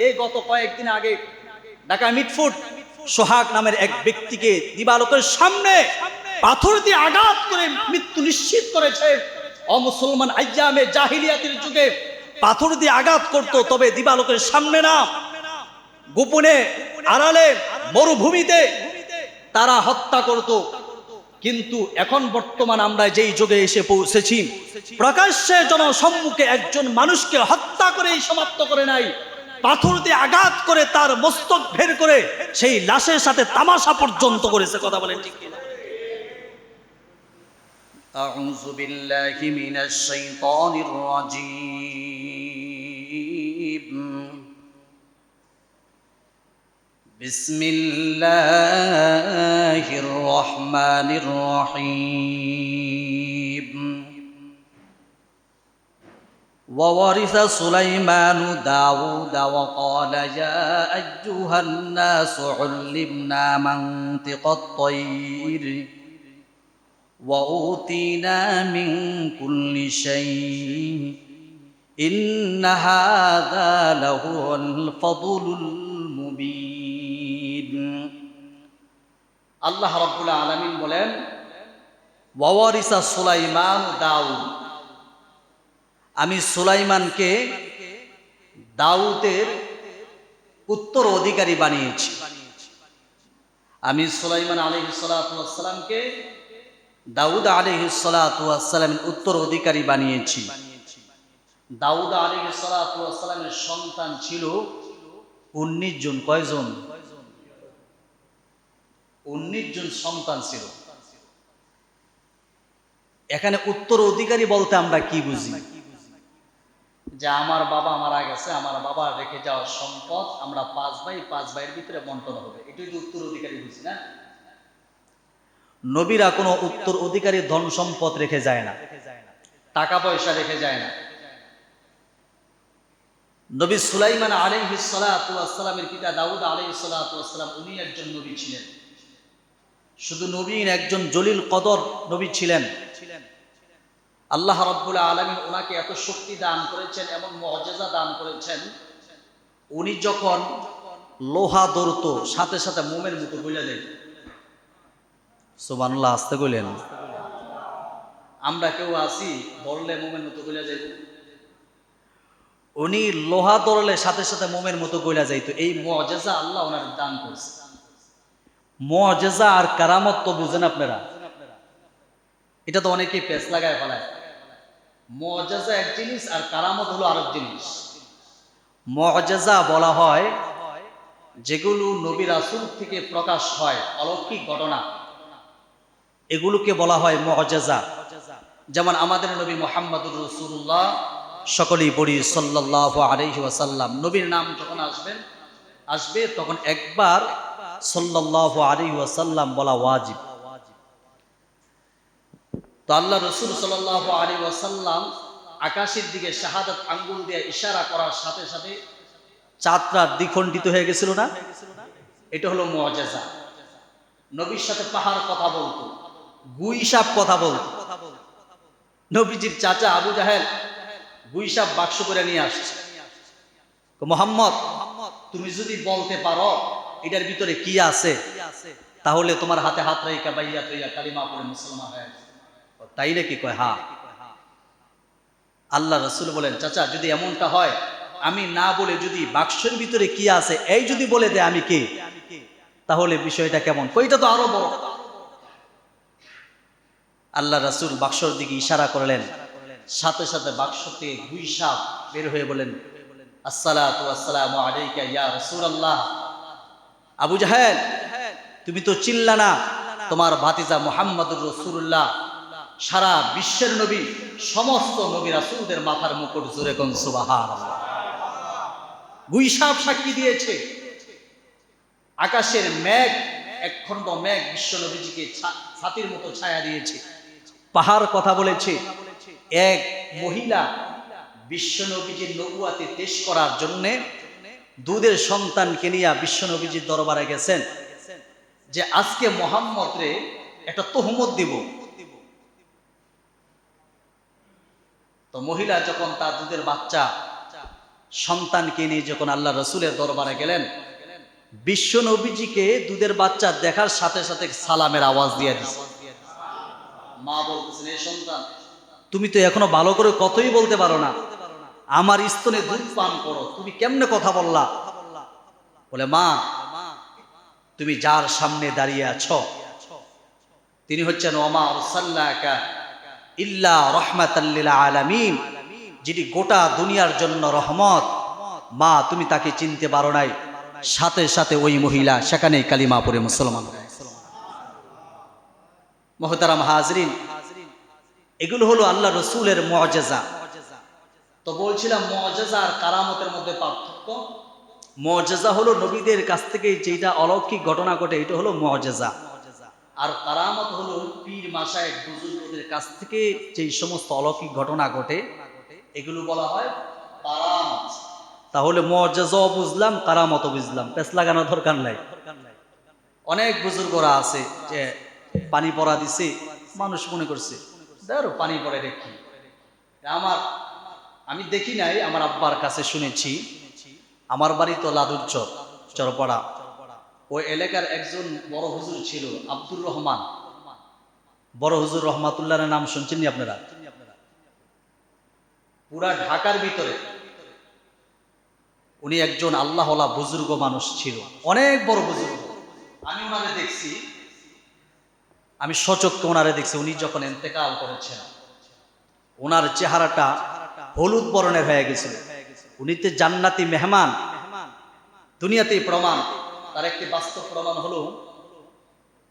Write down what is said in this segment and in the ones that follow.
এই গত কয়েকদিন আগে ঢাকা মিটফুট সোহাগ নামের এক ব্যক্তিকে দিবালোকের সামনে পাথর দিয়ে আঘাত করে মৃত্যু নিশ্চিত করেছে। অমুসলমান আইয়ামে জাহিলিয়াতের যুগে পাথর দিয়ে আঘাত করত, তবে দিবালোকের সামনে না, গোপনে আড়ালে মরুভূমিতে তারা হত্যা করত। কিন্তু এখন বর্তমান আমরা যেই যুগে এসে পৌঁছেছি, প্রকাশ্যে জনসম্মুখে একজন মানুষকে হত্যা করেই সমাপ্ত করে নাই, পাথর দিয়ে আঘাত করে তার মস্তক বের করে সেই লাশের সাথে তামাশা পর্যন্ত করেছে। কথা বলেন ঠিক কিনা? আউযু বিল্লাহি মিনাশ শাইতানির রাজীম। বিসমিল্লাহির রহমানির রহিম। وورث سليمان داود وقال يا أيها الناس علمنا منطق الطير وأوتينا من كل شيء إن هذا لهو الفضل المبين। আল্লাহ রাব্বুল আলামিন বলেন, ওয়ারিসা সুলাইমান দাউদ, আমি সুলাইমানকে দাউদের উত্তর অধিকারী বানিয়েছি। আমি সুলাইমান আলাইহিস সালাতু ওয়াস সালামকে দাউদ আলাইহিস সালাতু ওয়াস সালামের উত্তর অধিকারী বানিয়েছি। দাউদ আলাইহিস সালাতু ওয়াস সালামের সন্তান ছিল 19 জন। কয়জন? 19 জন সন্তান ছিল। এখানে উত্তর অধিকারী বলতে আমরা কি বুঝি? যে আমার বাবা মারা গেছে, আমার বাবা রেখে যাওয়ার সম্পদ আমরা 5 ভাই, 5 ভাইয়ের ভিতরে বন্টন হবে, এটাই তো উত্তর অধিকারী বুঝি না? নবীরা কোনো উত্তর অধিকারী ধন সম্পদ রেখে যায় না, টাকা পয়সা রেখে যায় না। নবী সুলাইমান আলাইহিস সালাতু ওয়াস সালামের পিতা দাউদ আলাইহিস সালাতু ওয়াস সালাম, উনি একজন নবী ছিলেন। শুধু নবী, একজন জলিল কদর নবী ছিলেন। আল্লাহ রাব্বুল আলামিন ওনাকে এত শক্তি দান করেছেন, এমন মুআজিজা দান করেছেন, উনি যখন লোহা ধরত সাথে সাথে মোমের মতো গলে যেত। সুবহানাল্লাহ, আস্তে কইলেন। আমরা কেউ আসি ধরলে মোমের মতো গলে যাইত, উনি লোহা ধরলে সাথে সাথে মোমের মতো গলে যাইত। এই মুআজিজা আল্লাহ ওনার দান করেছে। মুআজিজা আর কারামত তো বুঝেন আপনারা? এটা তো অনেকেই পেছ লাগায় ফেলায়। মুআজিজা এক জিনিস আর কারামত হলো আরেক জিনিস। মুআজিজা বলা হয় যেগুলো নবী রাসূল থেকে প্রকাশ হয়, অলৌকিক ঘটনা, এগুলোকে বলা হয় মুআজিজা। যেমন আমাদের নবী মুহাম্মদুর রাসূলুল্লাহ, সকলেই পড়ি সাল্লাল্লাহু আলাইহি ওয়াসাল্লাম। নবীর নাম যখন আসবে তখন একবার সাল্লাল্লাহু আলাইহি ওয়াসাল্লাম বলা ওয়াজিব। তো আল্লাহ রাসূল সাল্লাল্লাহু আলাইহি ওয়াসাল্লাম আকাশের দিকে শাহাদাত আঙ্গুল দিয়ে ইশারা করার সাথে সাথে চাঁদটা দ্বিখণ্ডিত হয়ে গেছিল না? এটা হলো মুআজিজা। নবীর সাথে পাহাড় কথা বলতো, গুইসাপ কথা বলতো। নবীজির চাচা আবু জাহেল গুইসাপ বাক্স করে নিয়ে আসছে। মুহাম্মদ, তুমি যদি বলতে পারো এটার ভিতরে কি আছে, তাহলে তোমার হাতে হাত রাইখা বাইয়াত হইয়া কালিমা পড়ে মুসলমান হয়ে যাবে। তাই নাকি? কয় হ্যাঁ। আল্লাহ রাসূল বলেন, চাচা যদি এমনটা হয়, আমি না বলে যদি বাক্সের ভিতরে কি আছে এই যদি বলে দেয় আমি কে, তাহলে বিষয়টা কেমন? কইটা তো আরো বড়। আল্লাহ রাসূল বাক্সর দিকে ইশারা করলেন, সাথে সাথে বাক্স থেকে গুইসাপ বের হয়ে বলেন, আসসালাতু ওয়াসসালামু আলাইকা ইয়া রাসূলুল্লাহ। আবু জাহেল, তুমি তো চিল্লা না, তোমার ভাতিজা মুহাম্মদুর রাসূলুল্লাহ, সারা বিশ্বের নবী, সমস্ত নবী রাসূলদের মাথার মুকুট। জোরে কোন সুবহানাল্লাহ। গুইসাপ সাক্ষী দিয়েছে। আকাশের মেঘ, একখণ্ড মেঘ বিশ্ব নবীজিকে ছাতির মতো ছায়া দিয়েছে। পাহাড় কথা বলেছে। এক মহিলা বিশ্ব নবীজির নবুয়াতে পেশ করার জন্য দুধের সন্তানকে নিয়ে বিশ্ব নবীজির দরবারে গেছেন যে আজকে মুহাম্মদ রে একটা তহমত দিব। তো মহিলা যখন তার দুধের বাচ্চা সন্তানকে নিয়ে যখন আল্লাহ রসুলের দরবারে গেলেন, বিশ্ব নবীজিকে দুধের বাচ্চা দেখার সাথে সাথে সালামের আওয়াজ দিয়ে দিচ্ছে। মা বলতেছেন, এই সন্তান, তুমি তো এখনো ভালো করে কতই বলতে পারো না, আমার স্তনে দুধ পান করো, তুমি কেমনে কথা বললা? বলে, মা, তুমি যার সামনে দাঁড়িয়ে আছো তিনি হচ্ছেন ওমা আরসালনাকা ইল্লা রাহমাতাল লিল আলামিন, যিনি গোটা দুনিয়ার জন্য রহমত। মা, তুমি তাকে চিনতে পারো নাই। সাথে সাথে ওই মহিলা সেখানেই কালিমা পড়ে মুসলমান। মুহতারাম হাজরিন, এগুলো হলো আল্লাহ রসুলের মুআজিজা। তো বলছিলাম মুআজিজা আর কারামতের মধ্যে পার্থক্য। মুআজিজা হলো নবীদের কাছ থেকে যেটা অলৌকিক ঘটনা ঘটে, এটা হলো মুআজিজা। আর কারামত হলো পীর মাশায়েখ বুজুর্গদের কাছ থেকে যেই সমস্ত অলৌকিক ঘটনা ঘটে, এগুলো বলা হয় কারামত। তাহলে মুআজিজাও বুঝলাম, কারামতও বুঝলাম, পেছ লাগানোর দরকার নাই। অনেক বুজুর্গরা আছে যে পানি পড়া দিছে, মানুষ মনে করছে ধরো পানি পড়ে দেখি। আমি দেখি নাই, আমার আব্বার কাছে শুনেছি। আমার বাড়ি তো লাদুর চরপাড়া। ওই এলাকার একজন বড় হুজুর ছিল আব্দুর রহমান, বড় হুজুর রহমাতুল্লাহর নাম শুনছেন নি আপনারা? পুরা ঢাকার ভিতরে উনি একজন আল্লাহওয়ালা বুজুর্গ মানুষ ছিল, অনেক বড় বুজুর্গ। আমি ওনারে দেখছি, আমি সচক্ষে ওনারে দেখছি। উনি যখন ইন্তেকাল করেছেন, ওনার চেহারাটা হলুদ বর্ণের হয়ে গেছিল। উনি তো জান্নাতি মেহমান, দুনিয়াতেই প্রমাণ। তার একটি বাস্তব প্রমাণ হলো,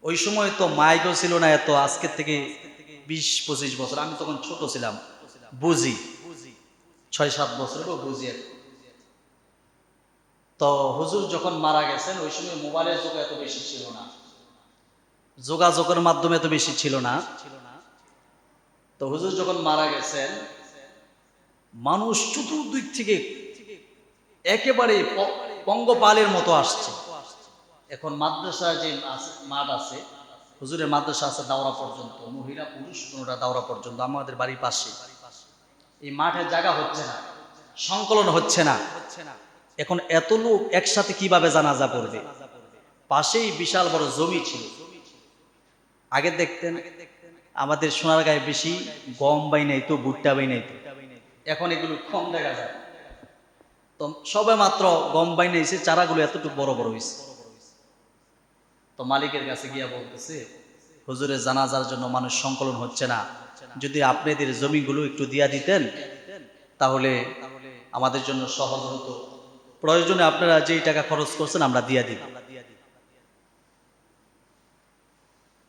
ওই সময় তো মাইকও ছিল না এত, আজকের থেকে 20-25 বছর। আমি তখন ছোট ছিলাম, বুঝি 6-7 বছর বুঝি। তো হুজুর যখন মারা গেছেন, ওই সময় মোবাইলের যুগ এত বেশি ছিল না, যোগাযোগের মাধ্যমে এত বেশি ছিল না। তো হুজুর যখন মারা গেছেন, মানুষ চতুর্দিক থেকে একেবারে পঙ্গপালের মতো আসছে। এখন মাদ্রাসা যে মাঠ আছে, হুজুরের মাদ্রাসা আছে দাওরা পর্যন্ত, মহিলা পুরুষ কোনোটা দাওরা পর্যন্ত, আমাদের বাড়ির পাশে। এই মাঠের জায়গা হচ্ছে না, সংকলন হচ্ছে না। এখন এত লোক একসাথে কিভাবে জানাজা পড়বে? পাশেই বিশাল বড় জমি ছিল। আগে দেখতেন আমাদের সোনারগাঁয়ে বেশি গম বাই নাই তো, ভুট্টা বাই নাই তো, এখন এগুলো কম দেখা যায়। তো সবে মাত্র গম বাই নাইছে, চারাগুলো এতটুকু বড় বড় হয়েছে। তো মালিকের কাছে গিয়া বলতেছে, হুজুরের জানাজার জন্য মানুষ সংকলন হচ্ছে না, যদি আপনাদের জমিগুলো একটু দিয়া দিতেন তাহলে আমাদের জন্য সহজ হতো। প্রয়োজনে আপনারা যেই টাকা খরচ করছেন আমরা দিয়া দিব।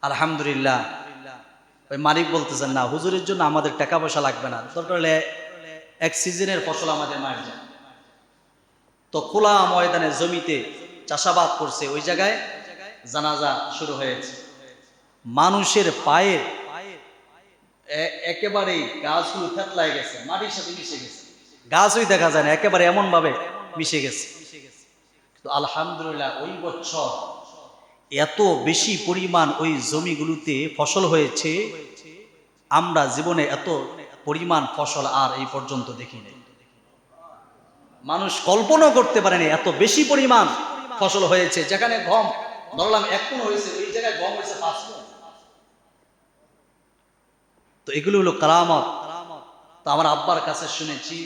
আলহামদুলিল্লাহ। ওই মালিক বলতেছেন, না, হুজুরের জন্য আমাদের টাকা পয়সা লাগবে না, দরকার হলে এক সিজনের ফসল আমাদের মায়ের যায়। তো খোলা ময়দানে জমিতে চাষাবাদ করছে, ওই জায়গায় জানাজা শুরু হয়েছে। মানুষের পায়ে একেবারেই গাছগুলো থেতলায় গেছে, মাটির সাথে মিশে গেছে, গাছই দেখা যায় না, একেবারে এমন ভাবে মিশে গেছে। তো আলহামদুলিল্লাহ, ওই বছর এত বেশি পরিমাণ ওই জমিগুলোতে ফসল হয়েছে, আমরা জীবনে এত পরিমাণ ফসল আর এই পর্যন্ত দেখি নাই। মানুষ কল্পনাও করতে পারেনি এত বেশি পরিমাণ ফসল হয়েছে। যেখানে গম ধরলাম 1 মণ হয়েছে, ওই জায়গায় গম হয়েছে 5 মণ। তো এগুলো হলো কারামত। তো আমার আব্বার কাছে শুনেছি,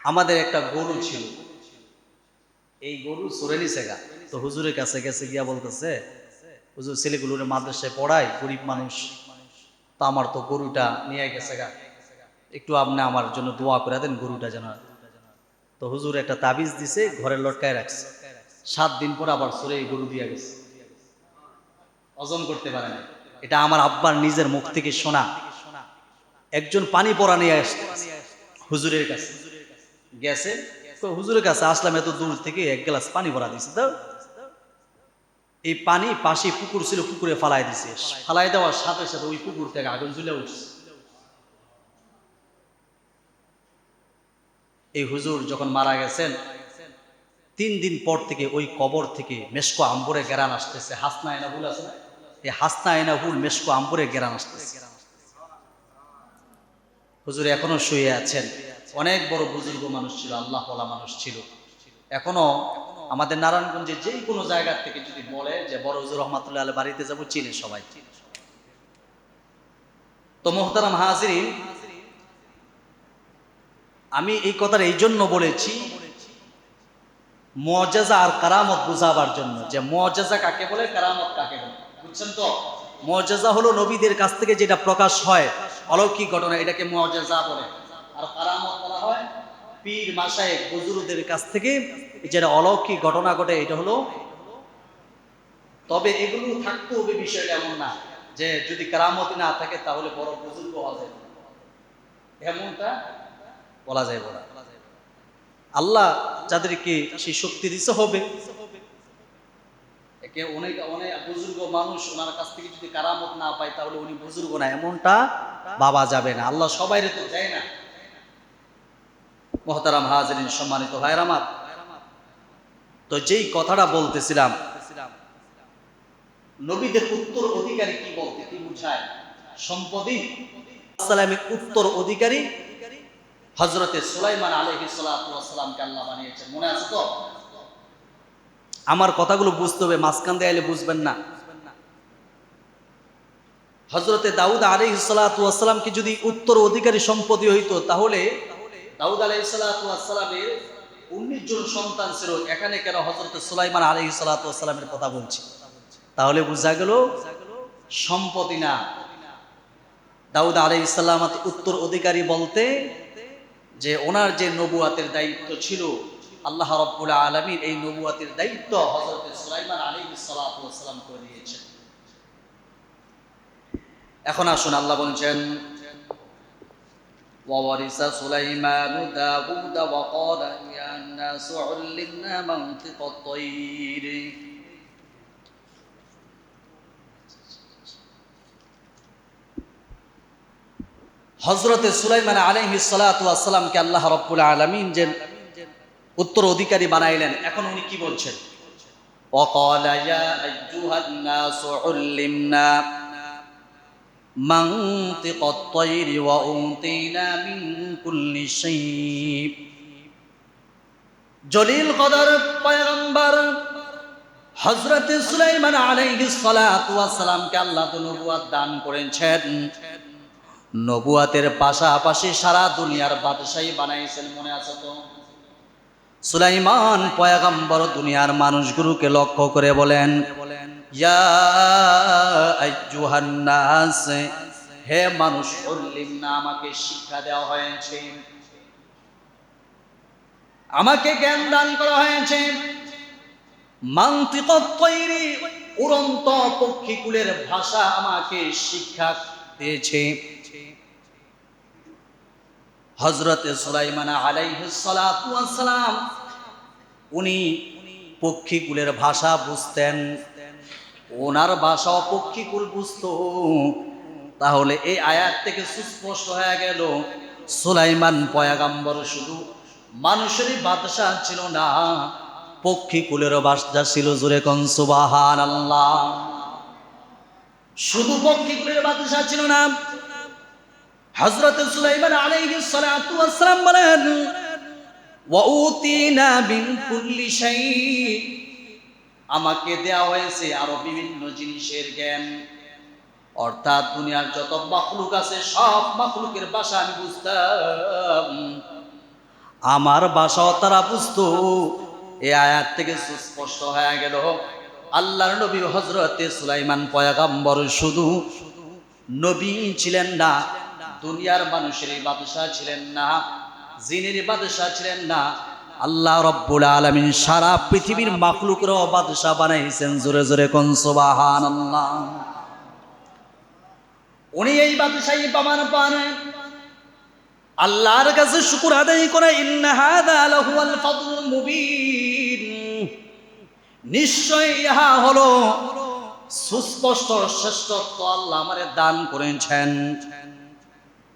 আমাদের একটা গরু ছিল, এই গরু চোরে নিছে গা। তো হুজুরের কাছে গেছে, গিয়া বলতেছে, হুজুর ছেলেগুলোর মাদ্রাসায় পড়ায়, গরিব মানুষ, তো আমার তো গরুটা নিয়ে গেছে গা, একটু আপনি আমার জন্য দোয়া করে দেন গরুটা যেন। তো হুজুর একটা তাবিজ দিছে, ঘরে লটকায় রাখছে। 7 দিন পর আবার চোরে এই গরু দিয়ে গেছে, হজম করতে পারে না। এটা আমার আব্বার নিজের মুখ থেকে শোনা। একজন পানি পড়া নিয়ে আসছে হুজুরের কাছে, গেছে, হুজুরের কাছে আসলাম এত দূর থেকে, 1 গ্লাস পানি ভরা দিছে দাও। এই পানি পাশে পুকুর ছিল, পুকুরে ফালাই দিছে। ফালাই দেওয়ার সাথে সাথে ওই পুকুর থেকে আগুন জ্বলে উঠছে। এই হুজুর যখন মারা গেছেন, 3 দিন পর থেকে ওই কবর থেকে মেশকো আম্বরে গেরান আসতেছে। হাসনা আয়না ফুল আছে না, এই হাসনা আয়না ফুল মেশকো আম্বরে গেরান আসতেছে। হুজুর এখনো শুয়ে আছেন, অনেক বড় বুজুর্গ মানুষ ছিল, আল্লাহ ওয়ালা মানুষ ছিল। এখনো আমাদের নারায়ণগঞ্জে যে কোনো জায়গা থেকে যদি বলে যে বড় হুজুর রহমাতুল্লাহ আলাইহি বাড়িতে যাবো, চিনে সবাই। তো মোহতারাম হাজিরিন, আমি এই কথাটা এই জন্য বলেছি মুআজিজা আর কারামত বুঝাবার জন্য, যে মুআজিজা কাকে বলে, কারামত কাকে বলে, বুঝছেন তো? মুআজিজা হলো নবীদের কাছ থেকে যেটা প্রকাশ হয়, অলৌকিক ঘটনা, এটাকে মুআজিজা বলে। আর কারামত বলা হয় পীর মাশায়েখ বুজুর্গদের কাছ থেকে যেটা অলৌকিক ঘটনা ঘটে, এটা হলো। তবে এগুলো থাকতে হবে, বিষয়টা এমন না যে যদি কারামতি না থাকে তাহলে বড় বুজুর্গ হওয়া যায়, এমনটা বলা যায় বলা। আল্লাহ যাদেরকে সেই শক্তি দিতে হবে, একে অনেক অনেক বুজুর্গ মানুষ, ওনার কাছ থেকে যদি কারামত না পায় তাহলে উনি বুজুর্গ না, এমনটা ভাবা যাবে না। আল্লাহ সবাইরে তো দেয় না। মুহতারাম হাজিরিন, সম্মানিত ভাইরা আমার, তো যেই কথাটা বলতেছিলাম, নবীদের উত্তর অধিকারী কি বলতে কি বুঝায়? সম্পদই সালামের উত্তর অধিকারী হযরতে সুলাইমান আলাইহিস সালাতু ওয়াস সালামকে আল্লাহ বানিয়েছেন। মনে আছে তো? আমার কথাগুলো বুঝতে হবে, মাঝখান দিয়ে আইলে বুঝবেন না। হযরতে দাউদ আলাইহিস সালাতু ওয়াস সালামকে যদি উত্তর অধিকারী সম্পদই হইতো, তাহলে দাউদ আলাইহিস সালাতু ওয়াস সালামের 19 জন সন্তান ছিল, এখানে কেন হযরতে সুলাইমান আলাইহিস সালাতু ওয়াস সালামের কথা বলছি? তাহলে বোঝা গেল সম্পত্তি না। দাউদ আলাইহিস সালাম উত্তর অধিকারী বলতে যে ওনার যে নবুয়াতের দায়িত্ব ছিল, আল্লাহ রাব্বুল আলামিন এই নবুয়াতের দায়িত্ব হযরতে সুলাইমান আলাইহিস সালাতু ওয়াস সালাম করে দিয়েছেন। এখন আসুন, আল্লাহ বলেন ওয়ারিসা সুলাইমান দাউদ ওয়া ক্বালা ইয়া নাসু উল্লিমনা মানতিকাত তায়র। হযরতে সুলাইমান আলাইহিস সালাতু ওয়াস সালামকে আল্লাহ রাব্বুল আলামিন যে উত্তর অধিকারী বানাইলেন, এখন উনি কি বলছেন? ওয়া ক্বালা ইয়া আইয়ুহান নাসু উল্লিমনা মানতিকাত তায়র ওয়া উতিনা মিন কুল্লি শাই। জলিল কদর পয়গম্বর হযরতে সুলাইমান আলাইহিস সালাতু ওয়াস সালামকে আল্লাহ তো নবুয়ত দান করেছেন। নবুয়াতের পাশাপাশি সারা দুনিয়ার বাদশাহী বানাইছেন। মনে আছে তো? সুলাইমান পয়গম্বর দুনিয়ার মানুষগুলোকে লক্ষ্য করে বলেন, ইয়া আইয়ুহান নাস, হে মানুষ, উল্লিমনা, আমাকে শিক্ষা দেওয়া হয়েছে, আমাকে জ্ঞান দান করা হয়েছে। মানতিকাত তায়র, উড়ন্ত পক্ষীকুলের ভাষা আমাকে শিক্ষা দিয়েছে। হযরতে সুলাইমান আলাইহিস সালাতু ওয়াস সালাম উনি পক্ষীকুলের ভাষা বুঝতেন, ওনার ভাষাও পক্ষীকুল বুঝতো। তাহলে এই আয়াত থেকে সুস্পষ্ট হয়ে গেল সুলাইমান পয়গম্বর শুধু মানুষেরই বাদশা ছিল না, পক্ষীকুলেরও বাদশা ছিল। জোরে কোন সুবহানাল্লাহ। শুধু পক্ষীকুলের বাদশা ছিল না, হযরত সুলাইমান আলাইহিস সালাতু ওয়াস সালাম বলেন, ওয়া উতিনা মিন কুল্লি শাই, আমাকে দেওয়া হয়েছে আরো বিভিন্ন জিনিসের জ্ঞান। অর্থাৎ দুনিয়ার যত মাখলুক আছে সব মাখলুকের ভাষা আমি বুঝতাম, আমার ভাষাও তারা বুঝতো। এই আয়াত থেকে সুস্পষ্ট হয়ে গেল আল্লাহর নবী হযরতে সুলাইমান পয়গম্বর শুধু নবী ছিলেন না, দুনিয়ার মানুষের বাদশা ছিলেন না, জিনের বাদশা ছিলেন না, আল্লাহ রাব্বুল আলামিন সারা পৃথিবীর মাখলুকের বাদশা বানাইছেন। জোরে জোরে কোন সুবহানাল্লাহ। উনি এই বাদশাহী প্রমাণ পান, আল্লাহর কাছে শুকর আদায় করে, ইন্না হাযা লাহুল ফাদলুল মুবিন, নিশ্চয় ইহা হলো সুস্পষ্ট শ্রেষ্ঠত্ব আল্লাহ আমারে দান করেছেন।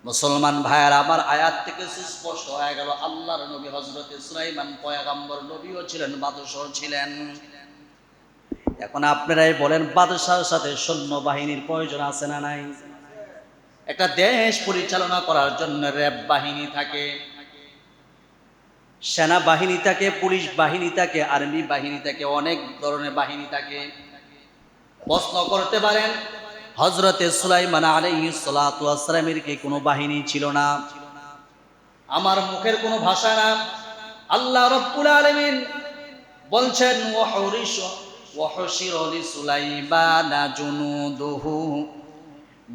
মুসলমান ভাইয়েরা আমার, আয়াত থেকে সুস্পষ্ট হয়ে গেল আল্লাহর নবী হযরতে সুলাইমান পয়গম্বর নবীও ছিলেন, বাদশাহ ছিলেন। এখন আপনারাই বলেন, বাদশার সাথে সৈন্যবাহিনীর প্রয়োজন আছে না নাই? একটা দেশ পরিচালনা করার জন্য র্যাব বাহিনী থাকে, সেনাবাহিনী থাকে, পুলিশ বাহিনী থাকে, আর্মি বাহিনী থাকে, অনেক ধরনের বাহিনী থাকে। প্রশ্ন করতে পারেন হযরতে সুলাইমান আলাইহিস সালাতু ওয়াস সালামের কি কোনো বাহিনী ছিল না? আমার মুখের কোনো ভাষা না। আল্লাহ রাব্বুল আলামিন বলছেন ওয়াহশিরা লিসুলাইমানা জুনুদুহু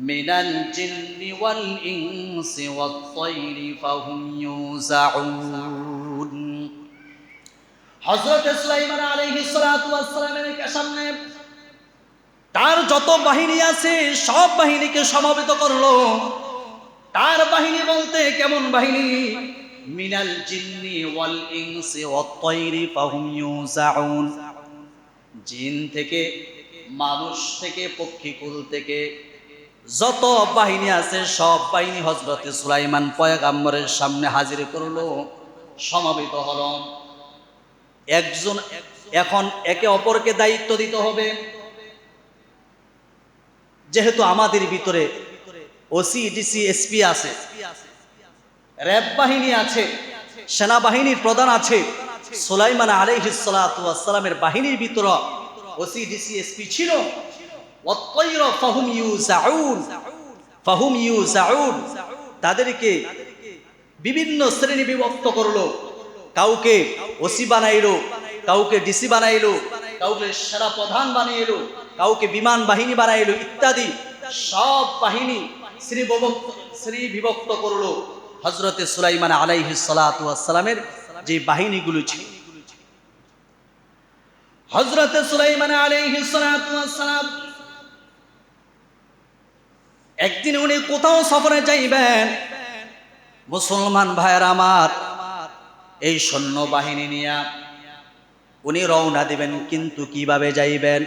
মিনাল জিন্নি ওয়াল ইনসি ওয়াত তায়রি ফাহুম ইউজাউন। হযরত সুলাইমান আলাইহিস সালাতু ওয়াস সালামের সামনে তার যত বাহিনী আছে সব বাহিনীকে সমবেত করলো। তার বাহিনী বলতে কেমন বাহিনী? মিনাল জিন্নি ওয়াল ইনসি ওয়াত তায়রি ফাহুম ইউজাউন। জিন থেকে, মানুষ থেকে, পক্ষীকুল থেকে যত বাহিনী আছে সব বাহিনী হযরতে সুলাইমান পয়গম্বরের সামনে হাজির করলো, সমবেত হলো। একজন এখন একে অপরকে দায়িত্ব দিতে হবে। যেহেতু আমাদের ভিতরে ওসি, ডিসি, এসপি আছে, র‍্যাব বাহিনী আছে, সেনাবাহিনীর প্রধান আছে। সুলাইমান আলাইহিস সালাতু ওয়াস সালামের বাহিনীর ভিতরে ওসি, ডিসি, এসপি ছিল। ওয়াত-তায়রা ফাহুম ইউজাউন, ফাহুম ইউজাউন, তাদেরকে বিভিন্ন শ্রেণী বিভক্ত করলো। কাউকে ওসি বানাইলো, কাউকে ডিসি বানাইলো, কাউকে সেনা প্রধান বানাইলো, কাউকে বিমান বাহিনী বানাইলো ইত্যাদি। সব বাহিনী শ্রেণী বিভক্ত করলো হযরতে সুলাইমান আলাইহিস সালাতু ওয়াস সালামের যে বাহিনীগুলো ছিল। হযরতে সুলাইমান আলাইহিস সালাতু ওয়াস সালাম একদিন উনি কোথাও সফরে যাইবেন, মুসলমান ভাইয়েরা আমার, এই সৈন্য বাহিনী নিয়ে উনি রওনা দিবেন। কিন্তু কিভাবে যাইবেন?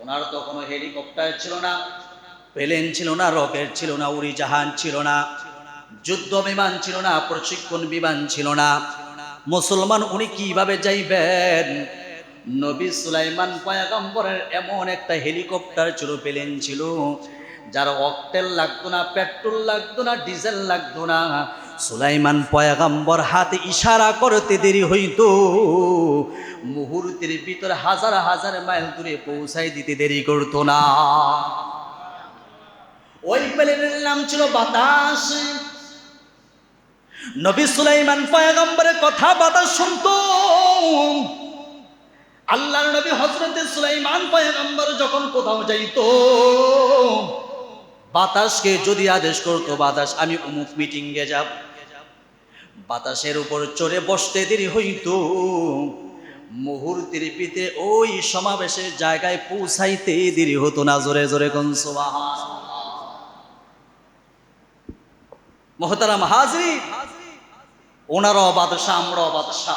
ওনার তো কোনো হেলিকপ্টার ছিল না, প্লেন ছিল না, রকেট ছিল না, উড়িজাহাজ ছিল না, যুদ্ধ বিমান ছিল না, প্রশিক্ষণ বিমান ছিল না। মুসলমান উনি কিভাবে যাইবেন? নবী সুলাইমান পয়গম্বরের এমন একটা হেলিকপ্টার ছিল, প্লেন ছিল, যার অকটেল লাগতো না, পেট্রোল লাগতো না, ডিজেল লাগতো না। সুলাইমান পয়গম্বর হাতে ইশারা করতে দেরি হইতো, মুহূর্তের ভিতরে হাজার হাজার মাইল দূরে পৌঁছাই দিতে দেরি করতো না। ওই প্লেনের নাম ছিল বাতাস। নবী সুলাইমান পয়গম্বরের কথা বাতাস শুনতো। আল্লাহর নবী হযরতে সুলাইমান পয়গম্বর যখন কোথাও যাইতো, বাতাসকে যদি আদেশ করতো, বাতাস আমি অমুক মিটিংয়ে যাব, বাতাসের উপর চড়ে বসতে দেরি হইতো, মুহূর্তের পিতে ওই সমাবেশের জায়গায় পৌঁছাইতে দেরি হতো না। জোরে জোরে কোন সুবহানাল্লাহ। মুহতারাম হাজরিন, ওনারাও বাদশা, আমরাও বাদশা।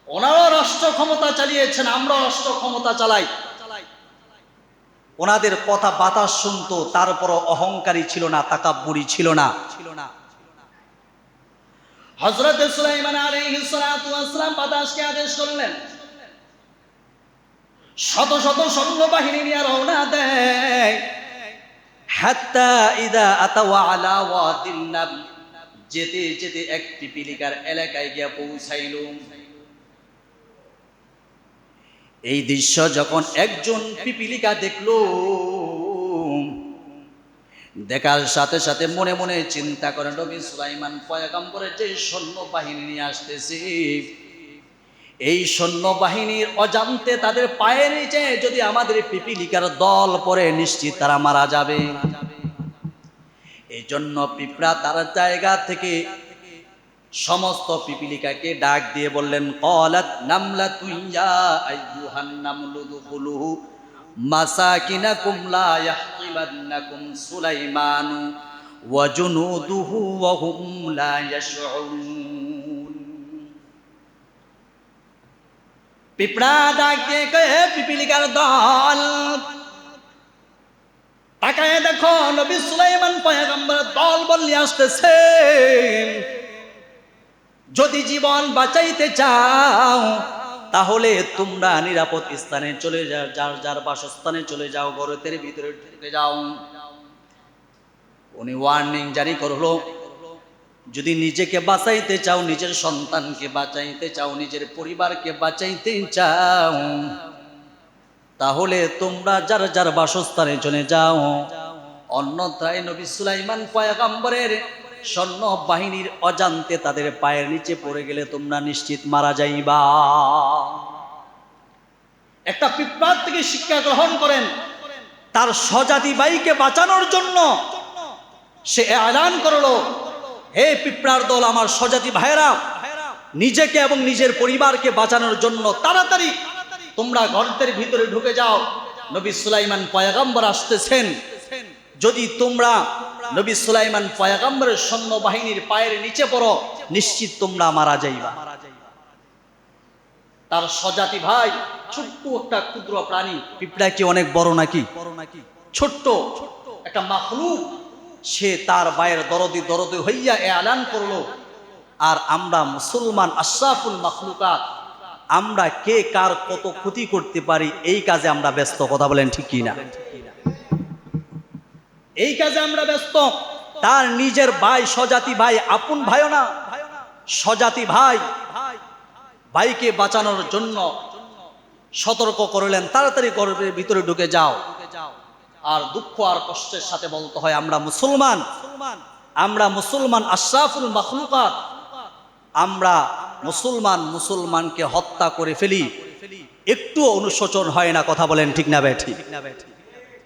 ওনারাও রাষ্ট্র ক্ষমতা চালিয়েছেন, আমরাও রাষ্ট্র ক্ষমতা চালাই। ওনাদের কথা বাতাস শুনতো, তারপরও অহংকারী ছিল না, তাকাব্বুরি ছিল না। হযরত সুলাইমান আলাইহিস সালাতু ওয়াস সালাম বাতাসকে আদেশ করলেন, শত শত সৈন্যবাহিনী নিয়ে রওনা দেয়। হাত্তা ইদা আতাও আলা ওয়াদিন নাম, যেতে যেতে এক পিপিলিকার এলাকায় গিয়ে পৌঁছাইল। এই দৃশ্য যখন একজন পিপিলিকা দেখল, দেখার সাথে সাথে মনে মনে চিন্তা করেন, নবী সুলাইমান পয়গম্বরের যে সৈন্যবাহিনী নিয়ে আসতেছে, এই সৈন্যবাহিনীর অজান্তে তাদের পায়ের নিচে যদি আমাদের পিপিলিকার দল পড়ে, নিশ্চিত তারা মারা যাবে। এই জন্য পিঁপড়া তার জায়গা থেকে সমস্ত পিপিলিকাকে ডাক দিয়ে বললেন, ক্বালাত নামলাতুন ইয়া আইয়ুহান নামলু দুখুলু মাসাকিনাকুম লা ইয়াহতিমান্নাকুম সুলাইমানু ওয়া জুনুদুহু ওয়া হুম লা ইয়াশউরুন। পিঁপড়া ডাক দিয়ে কয়ে, পিপিলিকার দল, তাকায় দেখো, নবী সুলাইমান পয়গম্বরের দল বললি আসতেছে। যদি জীবন বাঁচাইতে চাও তাহলে তোমরা নিরাপদ স্থানে চলে যাও, যার যার বাসস্থানে চলে যাও, ঘরের ভিতরে ঢুকে যাও। উনি ওয়ার্নিং জারি করলো, যদি নিজেকে বাঁচাইতে চাও, নিজের সন্তানকে বাঁচাইতে চাও, নিজের পরিবারকে বাঁচাইতে চাও, তাহলে তোমরা যার যার বাসস্থানে চলে যাও। অন্যথায় নবী সুলাইমান পয়গম্বরের সৈন্য বাহিনীর অজান্তে তাদের পায়ের নিচে পড়ে গেলে তোমরা নিশ্চিত মারা যাইবা। একটা পিঁপড়ার থেকে শিক্ষা গ্রহণ করেন, তার স্বজাতি ভাইকে বাঁচানোর জন্য সে এলান করলো, হে পিঁপড়ার দল, আমার স্বজাতি ভাইরা, নিজেকে এবং নিজের পরিবারকে বাঁচানোর জন্য তাড়াতাড়ি তোমরা গর্তের ভিতরে ঢুকে যাও। নবী সুলাইমান পয়গম্বর আসতেছেন, যদি তোমরা নবী সুলাইমান পয়গম্বরের সৈন্য বাহিনীর পায়ের নিচে পড়ো, নিশ্চিত তোমরা মারা যাইবা। তার স্বজাতি ভাই ছোট্ট একটা ক্ষুদ্র প্রাণী, পিঁপড়া কি অনেক বড় নাকি? ছোট্ট একটা মাখলুক, সে তার ভাইয়ের দরদি দরদি হইয়া এলান করলো। আর আমরা মুসলমান আশরাফুল মাখলুকাত, আমরা কে কার কত ক্ষতি করতে পারি এই কাজে আমরা ব্যস্ত। কথা বলেন ঠিক কি না? এই কাজে আমরা ব্যস্ত। তার নিজের ভাই, স্বজাতি ভাই, আপন ভাইও না, স্বজাতি ভাই, ভাইকে বাঁচানোর জন্য সতর্ক করলেন, তাড়াতাড়ি গর্ভের ভিতরে ঢুকে যাও। আর দুঃখ আর কষ্টের সাথে বলতে হয়, আমরা মুসলমান, আমরা মুসলমান আশরাফুল মাখলুকাত, আমরা মুসলমানকে হত্যা করে ফেলি, একটু অনুশোচন হয় না। কথা বলেন ঠিক না বেঠি?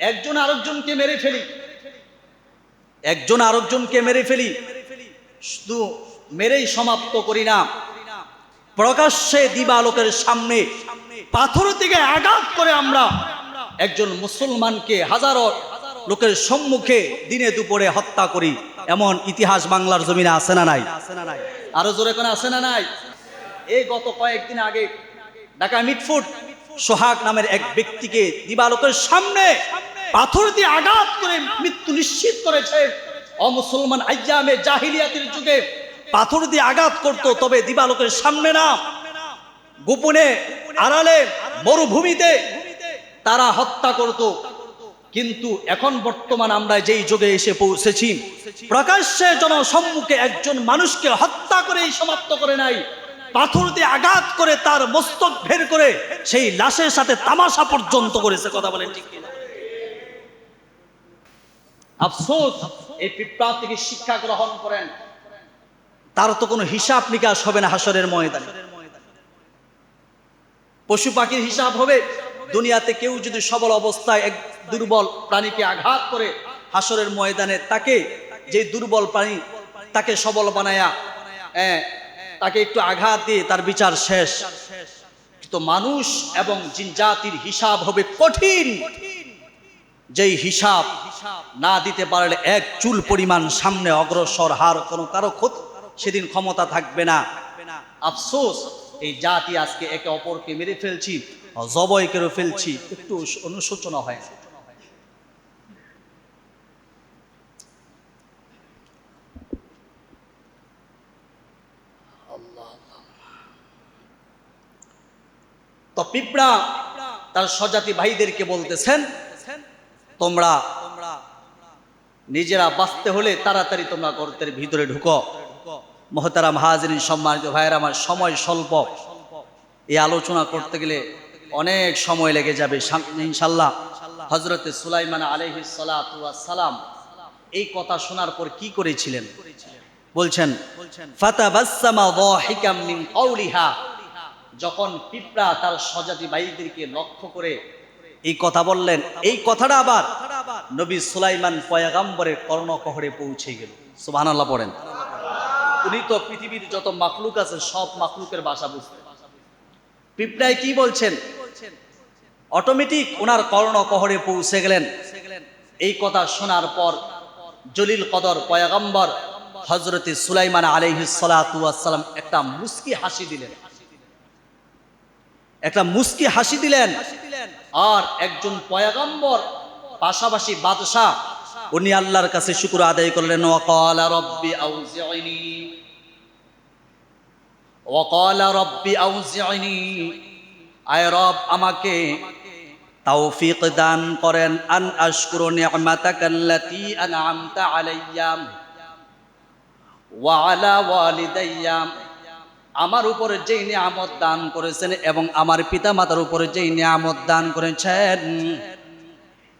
একজন আরেকজনকে মেরে ফেলি, একজন আরেকজনকে মেরে ফেলি, শুধু মেরেই সমাপ্ত করি না, প্রকাশ্যে দিবালোকের সামনে পাথর থেকে আঘাত করে আমরা একজন মুসলমানকে হাজারো লোকের সম্মুখে দিনে দুপুরে হত্যা করি। এমন ইতিহাস বাংলার জমিনে আছে না নাই? আরো জোরে কোন আছে না নাই? এই গত কয়েকদিন আগে ঢাকা মিটফুট সোহাগ নামের এক ব্যক্তিকে দিবালোকের সামনে পাথর দিয়ে আঘাত করে মৃত্যু নিশ্চিত করেছে। অমুসলমান আইয়ামে জাহিলিয়াতের যুগে পাথর দিয়ে আঘাত করত, তবে দিবালোকের সামনে না, গোপনে আড়ালে মরুভূমিতে তারা হত্যা করত। কিন্তু এখন বর্তমান আমরা যেই যুগে এসে পৌঁছেছি, প্রকাশ্যে জনসম্মুখে একজন মানুষকে হত্যা করে সমাপ্ত করে নাই, পাথর দিয়ে আঘাত করে তার মস্তক বের করে সেই লাশের সাথে তামাশা পর্যন্ত করেছে। কথা বলেন ঠিক কিনা? আফসোস, এই পিঁপড়া থেকে শিক্ষা গ্রহণ করেন, তার তো কোনো হিসাব নিকাশ হবে না হাসরের ময়দানে। পশু পাখির হিসাব হবে। দুনিয়াতে কেউ যদি সবল অবস্থায় এক দুর্বল প্রাণীকে আঘাত করে, হাসরের ময়দানে তাকে, যে দুর্বল প্রাণী, তাকে সবল বানায়া তাকে একটু আঘাত দিয়ে তার বিচার শেষ। তো মানুষ এবং জিন জাতির হিসাব হবে কঠিন, যেই হিসাব না দিতে পারলে এক চুল পরিমাণ সামনে অগ্রসর হার কোনো কারো সেদিন ক্ষমতা থাকবে না। আফসোস, এই জাতি আজকে একে অপরকে মেরে ফেলছি, জবাই করে ফেলছি, একটু অনুশোচনা হয় না। তো পিঁপড়া তার স্বজাতি ভাইদেরকে বলতেছেন, তোমরা নিজেরা বাঁচতে হলে তাড়াতাড়ি তোমরা গর্তের ভিতরে ঢুকো। মুহতারাম হাজিরিন, সম্মানিত ভাইয়েরা আমার, সময় স্বল্প, এই আলোচনা করতে গেলে অনেক সময় লেগে যাবে ইনশাল্লাহ। হযরতে সুলাইমান আলাইহিস সালাতু ওয়াস সালাম এই কথা শোনার পর কি করেছিলেন বলছেন, ফাতাবাসসামা যাহিকাম মিন কওলিহা, যখন পিঁপড়া তার স্বজাতি ভাইদেরকে লক্ষ্য করে এই কথা বললেন, এই কথাটা আবার নবী সুলাইমান পয়গম্বরের কর্ণকহরে পৌঁছে গেল। সুবহানাল্লাহ পড়েন। উনি তো পৃথিবীর যত মাখলুক আছে সব মাখলুকের ভাষা বুঝতেন। পিঁপড়ায় কি বলছেন, অটোমেটিক ওনার কর্ণকহরে পৌঁছে গেলেন। এই কথা শোনার পর জলিল কদর পয়গম্বর হযরতে সুলাইমান আলাইহিস সালাতু ওয়াস সালাম একটা মুস্কি হাসি দিলেন, একটা মুস্কি হাসি দিলেন। আর একজন পয়গম্বর, পাশাপাশি বাদশাহ, উনি আল্লাহর কাছে শুকর আদায় করলেন। ওয়াকালা রব্বি আউজি'নি, আয় রব আমাকে তৌফিক দান করেন, আন আশকুরু নি'মাতাকাল্লাতী আন'আমতা আলাইয়া ওয়া আলা ওয়ালিদাইয়া, আমার উপরে যেই নিয়ামত দান করেছেন এবং আমার পিতামাতার উপরে যেই নিয়ামত দান করেছেন,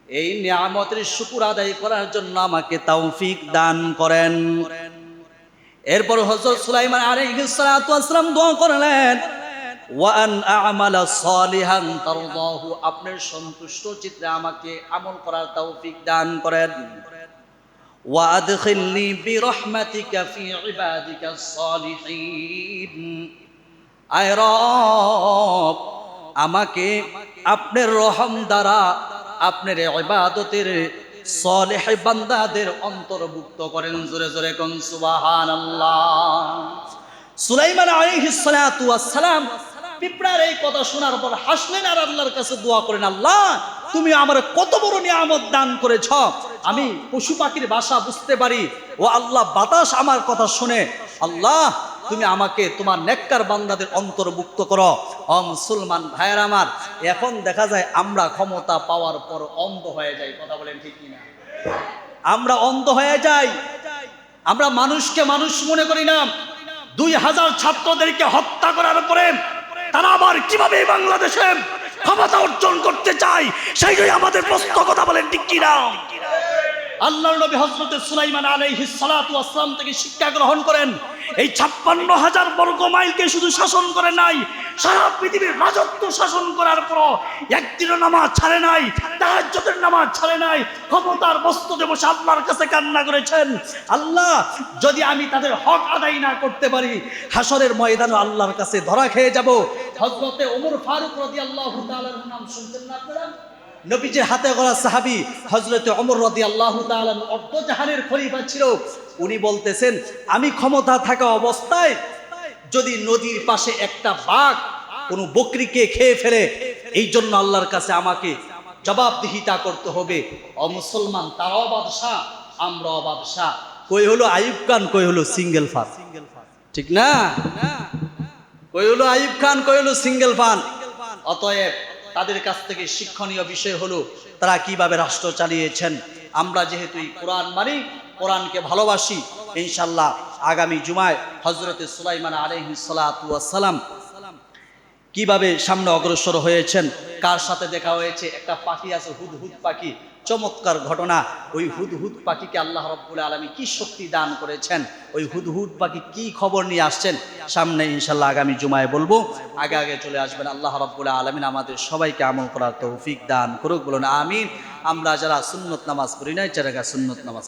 এই নিয়ামতের শুকর আদায় করার জন্য আমাকে তৌফিক দান করেন। এরপর হযরত সুলাইমান আলাইহিস সালাতু ওয়াস সালাম দোয়া করলেন, ওয়া আন আ'মালা সালিহান তারদাহু, আপনার সন্তুষ্ট চিত্তে আমাকে আমল করার তৌফিক দান করেন। ওয়া আদখিলনি বিরহমাতিকা ফি ইবাদিকাস সালিহিন, আয় রব, আমাকে আপনার রহম দ্বারা আপনার ইবাদতের সালেহ বান্দাদের অন্তর্ভুক্ত করেন। জোরে জোরে কোন সুবহানাল্লাহ। সুলাইমান আলাইহিস সালাতু ওয়াস সালাম পিঁপড়ার এই কথা শোনার পর হাসলেন আর আল্লাহর কাছে দোয়া করেন, আল্লাহ তুমি আমার কত বড় নিয়ামত দান করেছ, আমি পশু পাখির ভাষা বুঝতে পারি। ও আল্লাহ, বাতাস আমার কথা শুনে, আল্লাহ তুমি আমাকে তোমার নেককার বান্দাদের অন্তর্ভুক্ত করো। ও মুসলমান ভাইয়ের আমার, এখন দেখা যায় আমরা ক্ষমতা পাওয়ার পর অন্ধ হয়ে যাই। কথা বলেন ঠিক কিনা? আমরা অন্ধ হয়ে যাই, আমরা মানুষকে মানুষ মনে করি না। 2000 ছাত্রদেরকে হত্যা করার পরে তারা আবার কিভাবে বাংলাদেশে ক্ষমতা অর্জন করতে চায়, সেইটাই আমাদের প্রশ্ন। কথা বলেন ঠিক কিনা? আল্লাহর নবী হযরত সুলাইমান আলাইহিস সালাতু ওয়াস সালাম থেকে শিক্ষা গ্রহণ করেন। এই 56,000 বর্গ মাইলকে শুধু শাসন করে নাই, সারা পৃথিবীর রাজত্ব শাসন করার পর একদিনও নামাজ ছাড়ে নাই, তাহাজ্জুদের নামাজ ছাড়ে নাই। ক্ষমতার বস্তুতে বসে আল্লাহর কাছে কান্না করেছেন, আল্লাহ যদি আমি তাদের হক আদায় না করতে পারি, হাসরের ময়দানে আল্লাহর কাছে ধরা খেয়ে যাব। হযরতে ওমর ফারুক রাদিয়াল্লাহু তাআলার নাম শুনছেন না আপনারা? নবীজির হাতে গড়া সাহাবী হযরতে ওমর রাদিয়াল্লাহু তাআলা অর্ধজাহানের খলিফা ছিল। উনি বলতেছেন, আমি ক্ষমতা থাকা অবস্থায় যদি নদীর পাশে একটা বাঘ কোনো বকরিকে খেয়ে ফেলে, এই জন্য আল্লাহর কাছে আমাকে জবাবদিহিতা করতে হবে। ও মুসলমান, তারাও বাদশাহ, আমরাও বাদশাহ। কই হলো আইয়ুব খান, কই হলো সিঙ্গেল ফান, ঠিক না? কই হলো আইয়ুব খান, কই হলো সিঙ্গেল ফান। অতএব তাদের কাছ থেকে শিক্ষণীয় বিষয় হলো তারা কিভাবে রাষ্ট্র চালিয়েছেন। আমরা যেহেতু কোরআন মানি, কোরআনকে ভালোবাসি, ইনশাআল্লাহ আগামী জুমায় হযরতে সুলাইমান আলাইহিস সালাতু ওয়াস সালাম কিভাবে সামনে অগ্রসর হয়েছেন, কার সাথে দেখা হয়েছে। একটা পাখি আছে হুদহুদ পাখি, চমৎকার ঘটনা। ওই হুদহুদ পাখিকে আল্লাহ রাব্বুল আলামিন কি শক্তি দান করেছেন, ওই হুদহুদ পাখি কি খবর নিয়ে আসছেন, সামনে ইনশাআল্লাহ আগামী জুমায় বলবো। আগে আগে চলে আসবেন। আল্লাহ রাব্বুল আলামিন আমাদের সবাইকে আমল করার তৌফিক দান করুক, বলুন আমিন। আমরা যারা সুন্নত নামাজ পড়ি নাই, যারা সুন্নত নামাজ